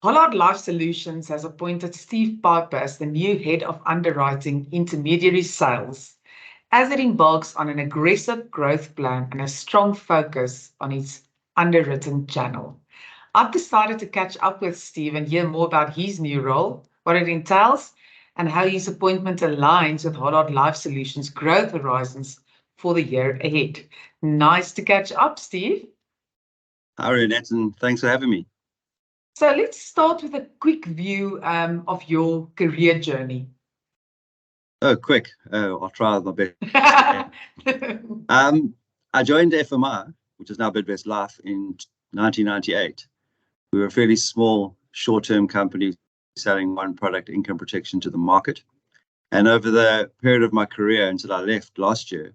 Hollard Life Solutions has appointed Steve Piper as the new head of underwriting intermediary sales, as it embarks on an aggressive growth plan and a strong focus on its underwritten channel. I've decided to catch up with Steve and hear more about his new role, what it entails, and how his appointment aligns with Hollard Life Solutions' growth horizons for the year ahead. Nice to catch up, Steve. Hi, Rianet, and thanks for having me. So let's start with a quick view of your career journey. Oh, quick. I'll try my best. I joined FMI, which is now Bidvest Life, in 1998. We were a fairly small, short-term company selling one product, income protection, to the market. And over the period of my career until I left last year,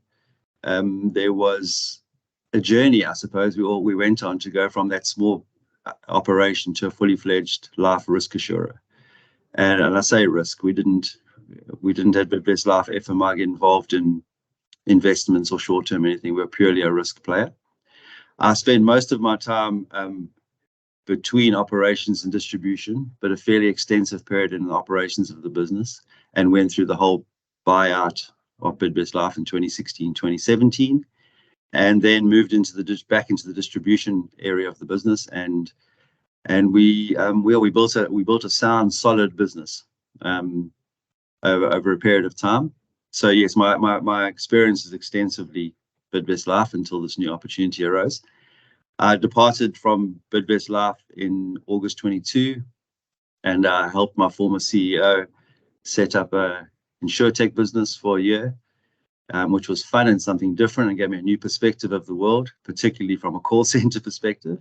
there was a journey, I suppose, we went on to go from that small operation to a fully fledged life risk assurer. And I say risk, we didn't have Bidvest Life FMI get involved in investments or short-term anything. We're purely a risk player. I spent most of my time between operations and distribution, but a fairly extensive period in the operations of the business, and went through the whole buyout of Bidvest Life in 2016, 2017, and then moved back into the distribution area of the business, and we built a sound, solid business over a period of time. So yes, my experience is extensively Bidvest Life until this new opportunity arose. I departed from Bidvest Life in August 22, and I helped my former CEO set up a insurtech business for a year, which was fun and something different and gave me a new perspective of the world, particularly from a call center perspective.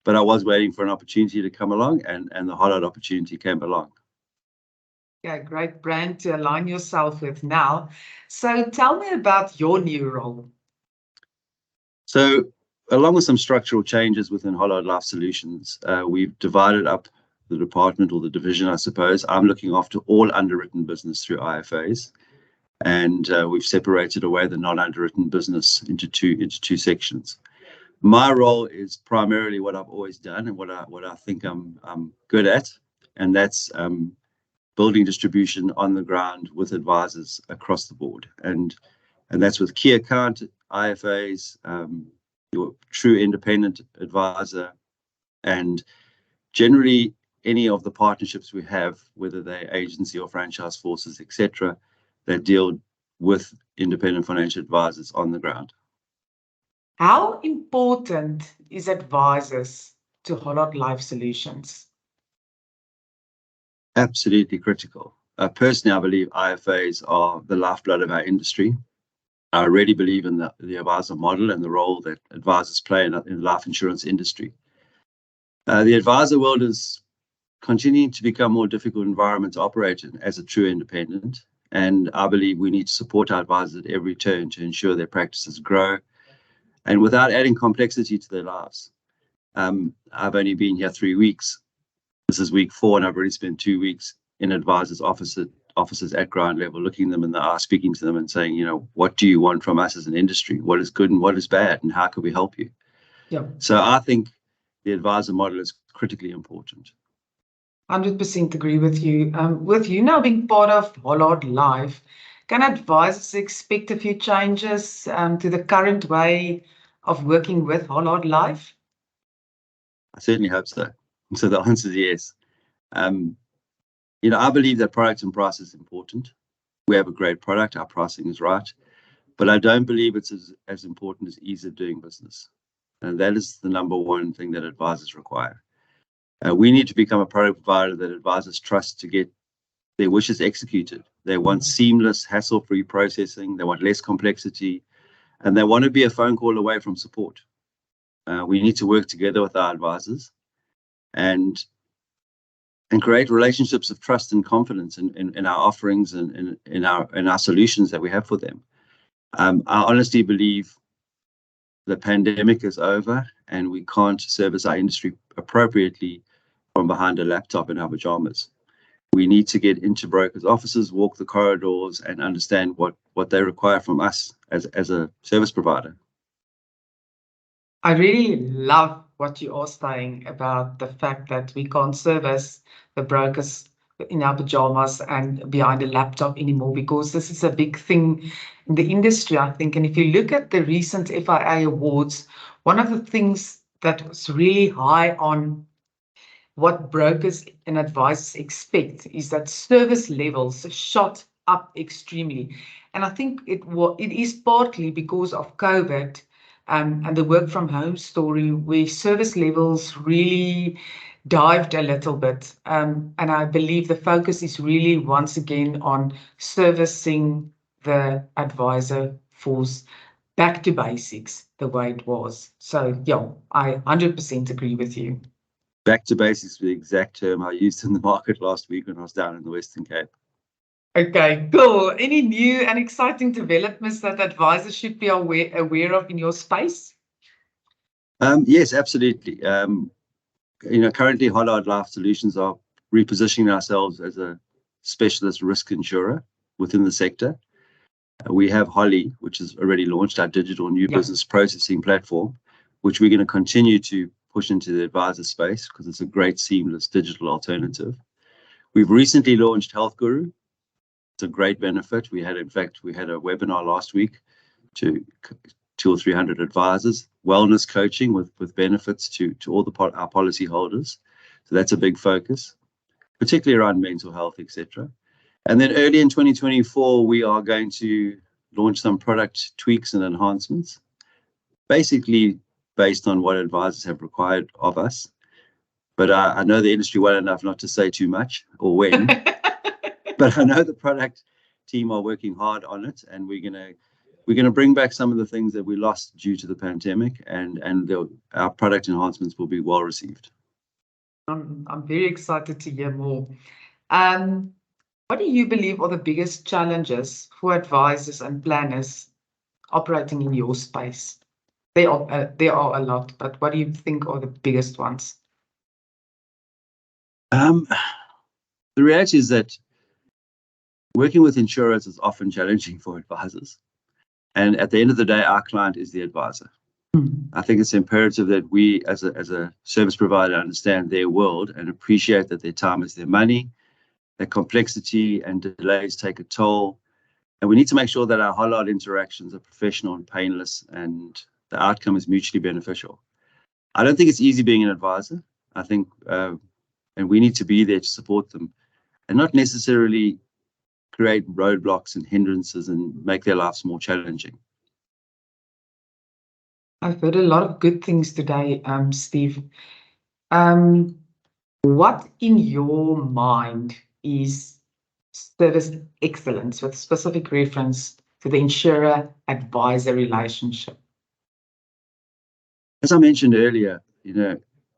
But I was waiting for an opportunity to come along, and the Hollard opportunity came along. Yeah, great brand to align yourself with now. So tell me about your new role. So along with some structural changes within Hollard Life Solutions, we've divided up the department, or the division, I suppose. I'm looking after all underwritten business through IFAs, and we've separated away the non-underwritten business into two sections. My role is primarily what I've always done and what I think I'm good at, and that's building distribution on the ground with advisors across the board, and that's with key account IFAs, your true independent advisor, and generally any of the partnerships we have, whether they're agency or franchise forces, etc., that deal with independent financial advisors on the ground. How important is advisors to Hollard Life Solutions? Absolutely critical. Personally, I believe IFAs are the lifeblood of our industry. I really believe in the advisor model and the role that advisors play in the life insurance industry. The advisor world is continuing to become a more difficult environment to operate in as a true independent, and I believe we need to support our advisors at every turn to ensure their practices grow and without adding complexity to their lives. I've only been here 3 weeks. This is week 4, and I've already spent 2 weeks in advisors' offices at ground level, looking them in the eye, speaking to them and saying, what do you want from us as an industry? What is good and what is bad, and how can we help you? Yeah. So I think the advisor model is critically important. 100% agree with you. With you now being part of Hollard Life, can advisors expect a few changes to the current way of working with Hollard Life? I certainly hope so. So the answer is yes. I believe that product and price is important. We have a great product, our pricing is right, but I don't believe it's as important as ease of doing business. And that is the number one thing that advisors require. We need to become a product provider that advisors trust to get their wishes executed. They want seamless, hassle-free processing. They want less complexity, and they want to be a phone call away from support. We need to work together with our advisors and create relationships of trust and confidence in our offerings and in our solutions that we have for them. I honestly believe the pandemic is over and we can't service our industry appropriately from behind a laptop in our pajamas. We need to get into brokers' offices, walk the corridors, and understand what they require from us as a service provider. I really love what you are saying about the fact that we can't service the brokers in our pajamas and behind a laptop anymore, because this is a big thing in the industry, I think. And if you look at the recent FIA awards, one of the things that was really high on what brokers and advisors expect is that service levels shot up extremely. And I think it is partly because of COVID, and the work from home story, where service levels really dived a little bit. And I believe the focus is really once again on servicing the advisor force back to basics the way it was. So yeah, I 100% agree with you. Back to basics, the exact term I used in the market last week when I was down in the Western Cape. Okay, cool. Any new and exciting developments that advisors should be aware of in your space? Yes, absolutely. Currently Hollard Life Solutions are repositioning ourselves as a specialist risk insurer within the sector. We have Holly, which has already launched our digital new business processing platform, which we're going to continue to push into the advisor space because it's a great seamless digital alternative. We've recently launched Health Guru. It's a great benefit. We had a webinar last week to 200 or 300 advisors, wellness coaching with benefits to all our policy holders. So that's a big focus, particularly around mental health, etc. And then early in 2024, we are going to launch some product tweaks and enhancements, basically based on what advisors have required of us. But I know the industry well enough not to say too much or when. But I know the product team are working hard on it, and we're gonna bring back some of the things that we lost due to the pandemic, and our product enhancements will be well received. I'm very excited to hear more. What do you believe are the biggest challenges for advisors and planners operating in your space? There are a lot, but what do you think are the biggest ones? The reality is that working with insurers is often challenging for advisors. And at the end of the day, our client is the advisor. I think it's imperative that we, as a service provider, understand their world and appreciate that their time is their money, that complexity and delays take a toll. And we need to make sure that our Hollard interactions are professional and painless, and the outcome is mutually beneficial. I don't think it's easy being an advisor. I think, and we need to be there to support them and not necessarily create roadblocks and hindrances and make their lives more challenging. I've heard a lot of good things today, Steve. What in your mind is service excellence with specific reference to the insurer-advisor relationship? As I mentioned earlier,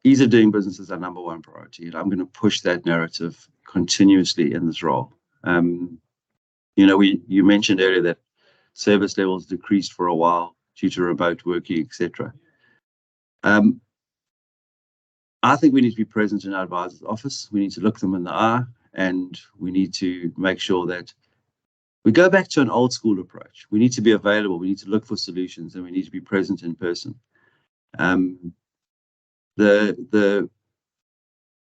ease of doing business is our number one priority, and I'm going to push that narrative continuously in this role. You mentioned earlier that service levels decreased for a while due to remote working, etc. I think we need to be present in our advisor's office. We need to look them in the eye, and we need to make sure that we go back to an old school approach. We need to be available. We need to look for solutions, and we need to be present in person. The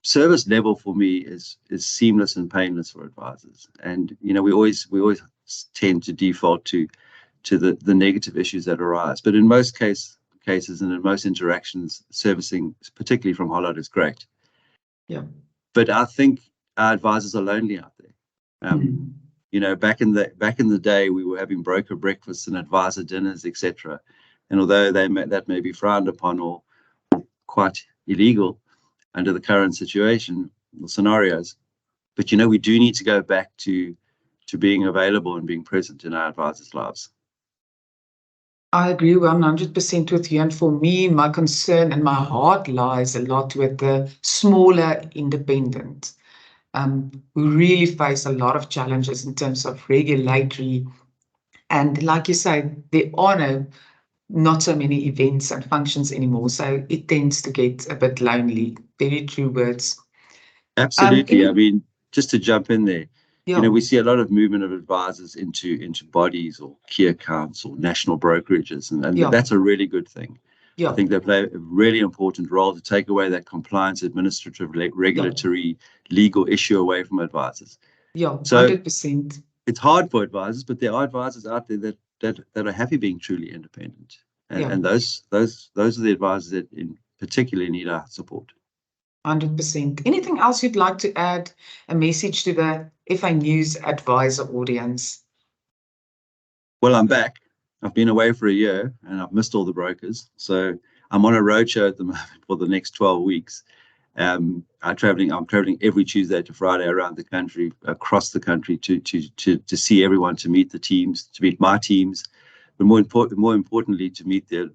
service level for me is seamless and painless for advisors, and we always tend to default to the negative issues that arise. But in most cases and in most interactions, servicing, particularly from Hollard, is great. Yeah. But I think our advisors are lonely out there. Back in the day, we were having broker breakfasts and advisor dinners, etc. And although that may be frowned upon or quite illegal under the current situation or scenarios, but we do need to go back to being available and being present in our advisors' lives. I agree 100% with you. And for me, my concern and my heart lies a lot with the smaller independent. We really face a lot of challenges in terms of regulatory. And like you say, there are not so many events and functions anymore. So it tends to get a bit lonely. Very true words. Absolutely. I mean, just to jump in there, yeah. We see a lot of movement of advisors into bodies or key accounts or national brokerages, and that's a really good thing. I think they play a really important role to take away that compliance, administrative, regulatory, legal issue away from advisors. Yeah, So 100%. it's hard for advisors, but there are advisors out there that are happy being truly independent. And those are the advisors that particularly need our support. 100%. Anything else you'd like to add, a message to the FAnews advisor audience? Well, I'm back. I've been away for a year and I've missed all the brokers. So I'm on a roadshow at the moment for the next 12 weeks. I'm traveling every Tuesday to Friday around the country, across the country to see everyone, to meet the teams, to meet my teams, but more importantly, to meet their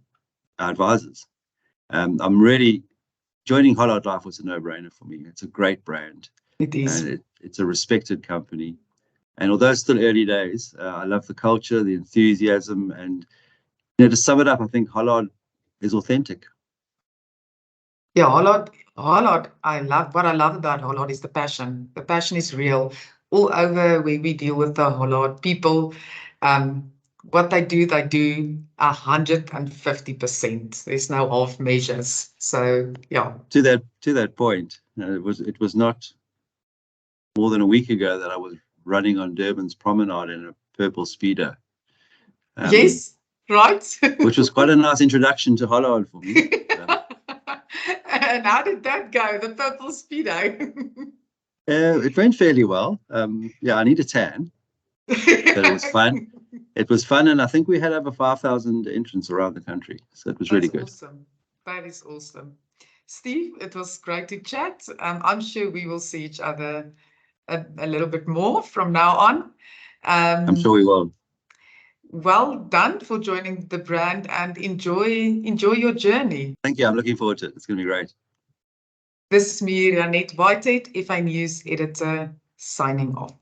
advisors. I'm really joining Hollard Life was a no-brainer for me. It's a great brand. It is. And it's a respected company. And although it's still early days, I love the culture, the enthusiasm, and to sum it up, I think Hollard is authentic. Yeah, Hollard. What I love about Hollard is the passion. The passion is real. All over where we deal with the Hollard people, what they do 150%. There's no half measures. So yeah. To that point, it was not more than a week ago that I was running on Durban's promenade in a purple speedo. Yes, right. Which was quite a nice introduction to Hollard for me. And how did that go, the purple speedo? It went fairly well. I need a tan, but it was fun. It was fun, and I think we had over 5,000 entrants around the country, so it was really good. Awesome. That is awesome. Steve, it was great to chat. I'm sure we will see each other a little bit more from now on. I'm sure we will. Well done for joining the brand, and enjoy your journey. Thank you. I'm looking forward to it. It's going to be great. This is me, Rianet Whitehead, FAnews Editor, signing off.